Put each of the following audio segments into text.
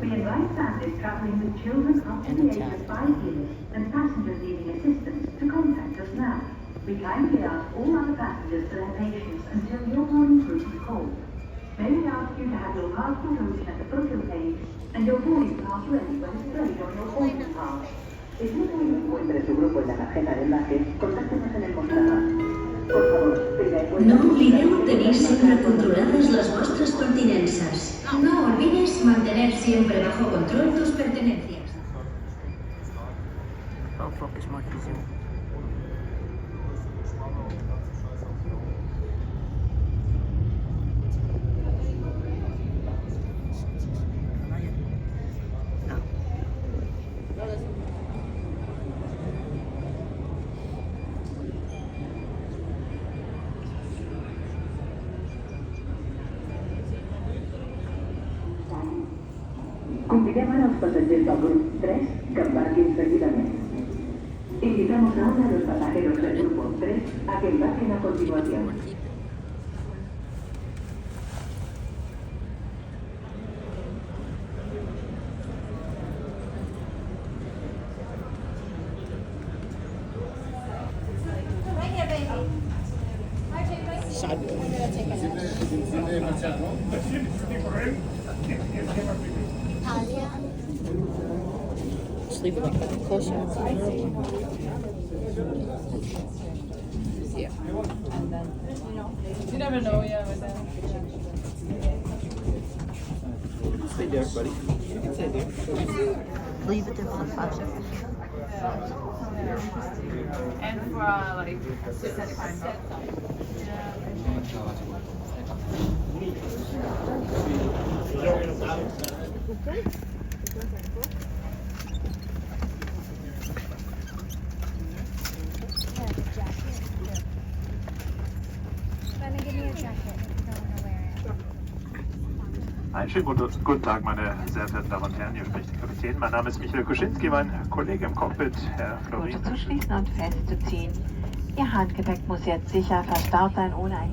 We invite families travelling with children up to the age of 5 years and passengers needing assistance to contact us now. We kindly ask all other passengers for their patience until your boarding group is called. May we ask you to have your passport open at the photo page and your boarding pass ready when displayed on your boarding pass. If you no encuentre su grupo en la tarjeta de enlace, contáctenos en el mostrador. Por favor, no oblideu tenir sempre controladas las vuestras pertinences. No olvides mantener siempre bajo control tus pertenencias. Oh, focus more easier. Convidem ara els passatgers del grup 3 que embarquin seguidament. Invitamos ahora a los pasajeros del grupo 3 a que embarquen a continuación. Just leave it like that. Closer. Yeah. You never know, yeah, with that. Stay there, buddy. You can stay there. Leave it there for the fun. And for like $75. Einen schönen guten Tag, meine sehr verehrten Damen und Herren. Hier spricht der Kapitän. Mein Name ist Michael Kuschinski, mein Kollege im Cockpit, Herr Florin. Gurte zuschließen und festzuziehen. Ihr Handgepäck muss jetzt sicher verstaut sein, ohne ein...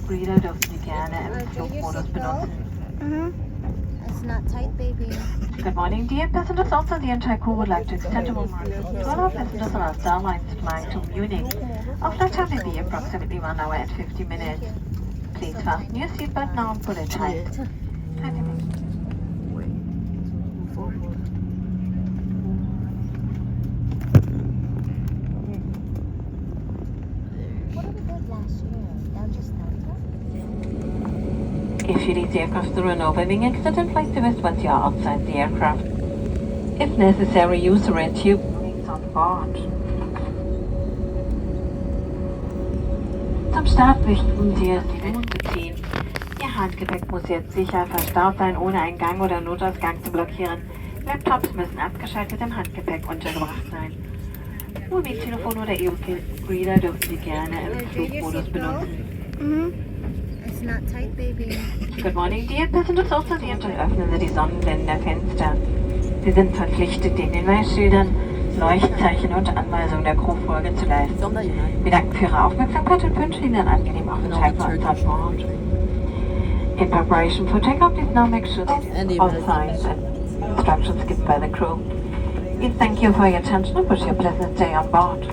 Reader dürfen Sie gerne im Flugmodus benutzen. It's not tight, baby. Good morning, dear passengers. Also, the entire crew would like to extend a warm welcome to all our passengers on our Star Lines flying to Munich. Our flight time will be approximately 1 hour and 50 minutes. Please fasten your seatbelt now and pull it tight. If you leave the aircraft through an overwing exit and flight service once you are outside the aircraft. If necessary, use the red tube on board. Zum Start möchten Sie die Luft beziehen. Ihr Handgepäck muss jetzt sicher verstaut sein, ohne einen Gang oder Notausgang zu blockieren. Laptops müssen abgeschaltet im Handgepäck untergebracht sein. Mobiltelefon oder E-Reader dürfen Sie gerne im Flugmodus benutzen. It's not tight, baby. Good morning, dear passengers. Also, öffnen Sie die Sonnenblenden der Fenster. Sie sind verpflichtet, den Hinweisschildern, Leuchtzeichen und Anweisungen der Crew Folge zu leisten. Wir danken für Ihre Aufmerksamkeit und wünschen Ihnen einen angenehmen Aufenthalt bei uns an Bord. In preparation for takeoff, please now make sure that all signs and instructions given by the crew. We thank you for your attention and wish you a pleasant stay on board.